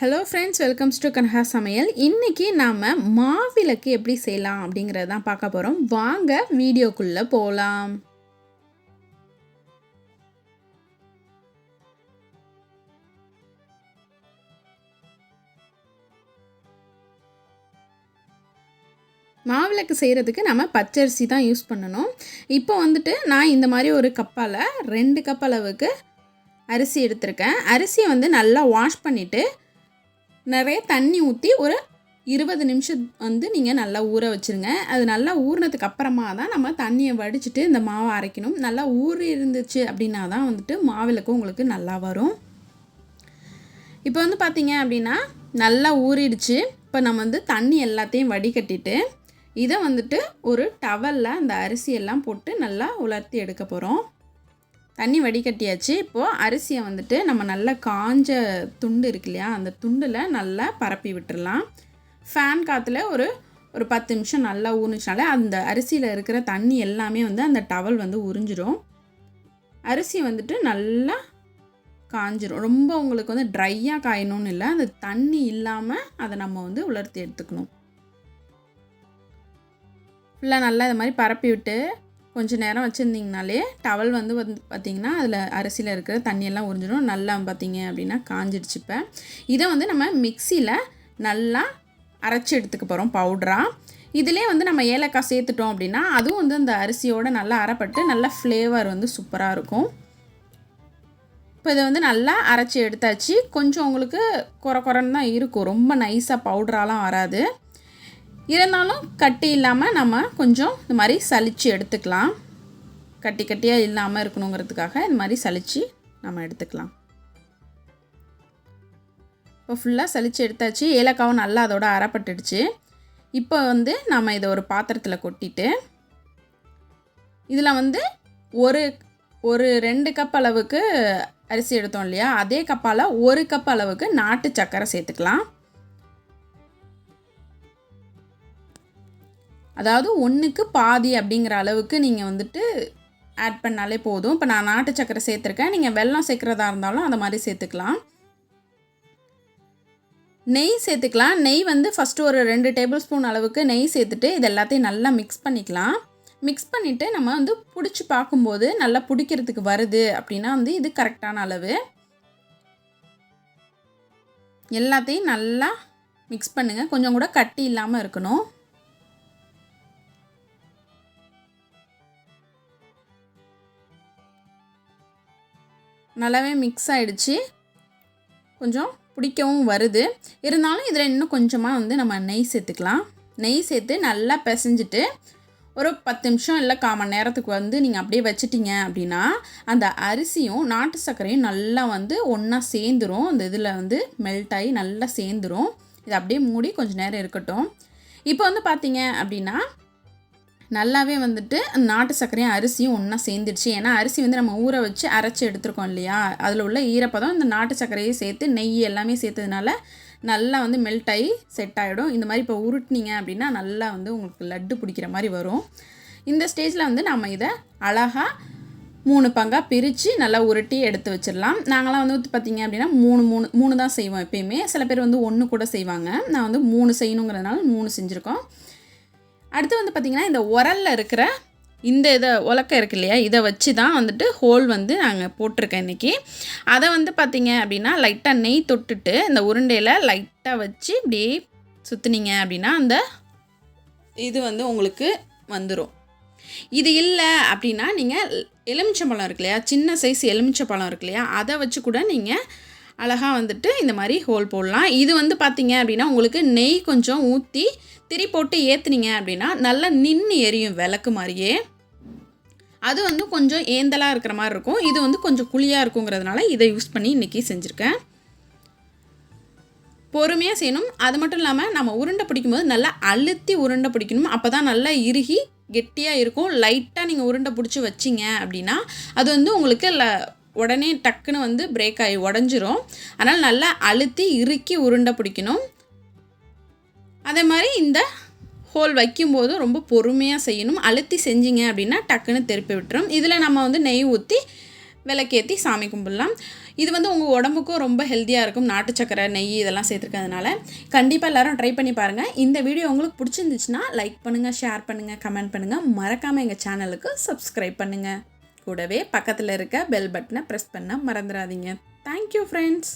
Hello friends, welcomes to Kanaka சமையல். இன்றைக்கி நாம் மாவிளக்கு எப்படி செய்யலாம் அப்படிங்கிறது தான் பார்க்க போகிறோம். வாங்க வீடியோக்குள்ளே போகலாம். மாவிளக்கு செய்கிறதுக்கு நம்ம பச்சரிசி தான் யூஸ் பண்ணணும். இப்போ நான் இந்த மாதிரி ஒரு கப்பால் 2 கப் அளவுக்கு அரிசி எடுத்திருக்கேன். அரிசியை நல்லா வாஷ் பண்ணிவிட்டு நிறைய தண்ணி ஊற்றி ஒரு 20 நிமிஷம் நீங்கள் நல்லா ஊற வச்சுருங்க. அது நல்லா ஊறினதுக்கு அப்புறமா தான் நம்ம தண்ணியை வடிச்சிட்டு இந்த மாவை அரைக்கணும். நல்லா ஊறி இருந்துச்சு அப்படின்னா தான் மாவிளக்கு உங்களுக்கு நல்லா வரும். இப்போ பார்த்தீங்க அப்படின்னா நல்லா ஊறிடுச்சு. இப்போ நம்ம தண்ணி எல்லாத்தையும் வடிகட்டிட்டு இதை ஒரு டவலில் அந்த அரிசியெல்லாம் போட்டு நல்லா உலர்த்தி எடுக்க போகிறோம். தண்ணி வடிகட்டியாச்சு. இப்போது அரிசியை நம்ம நல்லா காஞ்ச துண்டு இருக்கு இல்லையா, அந்த துண்டில் நல்லா பரப்பி விட்டுடலாம். ஃபேன் காற்றுல ஒரு 10 நிமிஷம் நல்லா ஊறிச்சுனாலே அந்த அரிசியில் இருக்கிற தண்ணி எல்லாமே அந்த டவல் உறிஞ்சிடும். அரிசி நல்லா காஞ்சிரும். ரொம்ப உங்களுக்கு ட்ரையாக காயணும்னு இல்லை, அந்த தண்ணி இல்லாமல் அதை நம்ம உலர்த்தி எடுத்துக்கணும். ஃபுல்லாக நல்லா இது மாதிரி பரப்பி விட்டு கொஞ்சம் நேரம் வச்சுருந்திங்கனாலே டவல் பார்த்திங்கன்னா அதில் அரிசியில் இருக்கிற தண்ணியெல்லாம் உறிஞ்சிடும். நல்லா பார்த்திங்க அப்படின்னா காஞ்சிடுச்சு. இப்போ இதை நம்ம மிக்சியில் நல்லா அரைச்சி எடுத்துக்க போகிறோம் பவுடராக. இதிலே நம்ம ஏலக்காய் சேர்த்துட்டோம் அப்படின்னா அதுவும் அந்த அரிசியோடு நல்லா அரைப்பட்டு நல்ல ஃப்ளேவர் சூப்பராக இருக்கும். இப்போ இதை நல்லா அரைச்சி எடுத்தாச்சு. கொஞ்சம் உங்களுக்கு குறைன்னு தான் இருக்கும், ரொம்ப நைஸாக பவுடராலாம் வராது. இருந்தாலும் கட்டி இல்லாமல் நம்ம கொஞ்சம் இந்த மாதிரி சலித்து எடுத்துக்கலாம். கட்டியாக இல்லாமல் இருக்கணுங்கிறதுக்காக இந்த மாதிரி சலித்து நம்ம எடுத்துக்கலாம். இப்போ ஃபுல்லாக சலித்து எடுத்தாச்சு. ஏலக்காவும் நல்லா அதோட அரைப்பட்டுடுச்சு. இப்போ நம்ம இதை ஒரு பாத்திரத்தில் கொட்டிட்டு இதில் ஒரு 2 கப் அளவுக்கு அரிசி எடுத்தோம் இல்லையா, அதே கப்பால் 1 கப் அளவுக்கு நாட்டு சர்க்கரை சேர்த்துக்கலாம். அதாவது 1க்கு பாதி அப்படிங்கிற அளவுக்கு நீங்கள் ஆட் பண்ணாலே போதும். இப்போ நான் நாட்டு சர்க்கரை சேர்த்துருக்கேன். நீங்கள் வெல்லம் சேர்க்குறதா இருந்தாலும் அந்த மாதிரி சேர்த்துக்கலாம். நெய் சேர்த்துக்கலாம். நெய் ஃபஸ்ட்டு ஒரு 2 டேபிள் ஸ்பூன் அளவுக்கு நெய் சேர்த்துட்டு இது எல்லாத்தையும் நல்லா மிக்ஸ் பண்ணிக்கலாம். மிக்ஸ் பண்ணிவிட்டு நம்ம பிடிச்சி பார்க்கும்போது நல்லா பிடிக்கிறதுக்கு வருது அப்படின்னா இது கரெக்டான அளவு. எல்லாத்தையும் நல்லா மிக்ஸ் பண்ணுங்கள். கொஞ்சம் கூட கட்டி இல்லாமல் இருக்கணும். நல்லாவே மிக்ஸ் ஆகிடுச்சு. கொஞ்சம் பிடிக்கவும் வருது. இருந்தாலும் இதில் இன்னும் கொஞ்சமாக நம்ம நெய் சேர்த்துக்கலாம். நெய் சேர்த்து நல்லா பிசைஞ்சிட்டு ஒரு 10 நிமிஷம் இல்லை 1/4 மணி நேரத்துக்கு நீங்கள் அப்படியே வச்சிட்டிங்க அப்படின்னா அந்த அரிசியும் நாட்டு சர்க்கரையும் நல்லா ஒன்றா சேர்ந்துரும். அந்த இதில் மெல்ட் ஆகி நல்லா சேர்ந்துரும். இதை அப்படியே மூடி கொஞ்சம் நேரம் இருக்கட்டும். இப்போ பார்த்தீங்க அப்படின்னா நல்லாவே நாட்டு சர்க்கரையும் அரிசியும் ஒன்றா சேர்ந்துடுச்சு. ஏன்னா அரிசி நம்ம ஊற வச்சு அரைச்சி எடுத்துருக்கோம் இல்லையா, அதில் உள்ள ஈரப்பதம் இந்த நாட்டு சர்க்கரையை சேர்த்து நெய் எல்லாமே சேர்த்ததுனால நல்லா மெல்ட் ஆகி செட் ஆகிடும். இந்த மாதிரி இப்போ உருட்டினீங்க அப்படின்னா நல்லா உங்களுக்கு லட்டு பிடிக்கிற மாதிரி வரும். இந்த ஸ்டேஜில் நம்ம இதை அழகாக 3 பங்காக பிரித்து நல்லா உருட்டி எடுத்து வச்சிடலாம். நாங்களாம் பார்த்திங்க அப்படின்னா 3 தான் செய்வோம் எப்பயுமே. சில பேர் 1 கூட செய்வாங்க. நான் 3 செய்யணுங்கிறதுனால 3 செஞ்சுருக்கோம். அடுத்து பார்த்திங்கன்னா இந்த உரலில் இருக்கிற இந்த உலக்கை இருக்கு இல்லையா, இதை வச்சு தான் ஹோல் நாங்கள் போட்டிருக்கேன் இன்றைக்கி. அதை பார்த்திங்க அப்படின்னா லைட்டாக நெய் தொட்டுட்டு இந்த உருண்டையில் லைட்டாக வச்சு இப்படியே சுற்றுனீங்க அப்படின்னா அந்த இது உங்களுக்கு வந்துடும். இது இல்லை அப்படின்னா நீங்கள் எலுமிச்சம்பழம் இருக்கு இல்லையா, சின்ன சைஸ் எலுமிச்சம்பழம் இருக்கு இல்லையா, அதை வச்சு கூட நீங்கள் அழகாக இந்த மாதிரி ஹோல் போடலாம். இது பார்த்திங்க அப்படின்னா உங்களுக்கு நெய் கொஞ்சம் ஊற்றி திரி போட்டு ஏற்றுனீங்க அப்படின்னா நல்லா நின்று எரியும் விளக்கு மாதிரியே. அது கொஞ்சம் ஏந்தலாக இருக்கிற மாதிரி இருக்கும். இது கொஞ்சம் குழியாக இருக்குங்கிறதுனால இதை யூஸ் பண்ணி இன்றைக்கி செஞ்சுருக்கேன். பொறுமையாக செய்யணும். அது மட்டும் இல்லாமல் நம்ம உருண்டை பிடிக்கும்போது நல்லா அழுத்தி உருண்டை பிடிக்கணும். அப்போ தான் நல்லா இறுகி கெட்டியாக இருக்கும். லைட்டாக நீங்கள் உருண்டை பிடிச்சி வச்சிங்க அப்படின்னா அது உங்களுக்கு உடனே டக்குன்னு பிரேக் ஆகி உடஞ்சிரும். அதனால் நல்லா அழுத்தி இறுக்கி உருண்டை பிடிக்கணும். அதே மாதிரி இந்த ஹோல் வைக்கும்போது ரொம்ப பொறுமையாக செய்யணும். அழுத்தி செஞ்சிங்க அப்படின்னா டக்குன்னு திருப்பி விட்டுரும். இதில் நம்ம நெய் ஊற்றி விளக்கேற்றி சாமி கும்பிடலாம். இது வந்து உங்கள் உடம்புக்கும் ரொம்ப ஹெல்த்தியாக இருக்கும். நாட்டு சக்கரை, நெய் இதெல்லாம் சேர்த்துருக்கிறதுனால கண்டிப்பாக எல்லோரும் ட்ரை பண்ணி பாருங்கள். இந்த வீடியோ உங்களுக்கு பிடிச்சிருந்துச்சுன்னா லைக் பண்ணுங்கள், ஷேர் பண்ணுங்கள், கமெண்ட் பண்ணுங்கள். மறக்காமல் எங்கள் சேனலுக்கு சப்ஸ்கிரைப் பண்ணுங்கள். கூடவே பக்கத்தில் இருக்க பெல் பட்டனை ப்ரெஸ் பண்ண மறந்துடாதீங்க. Thank you friends.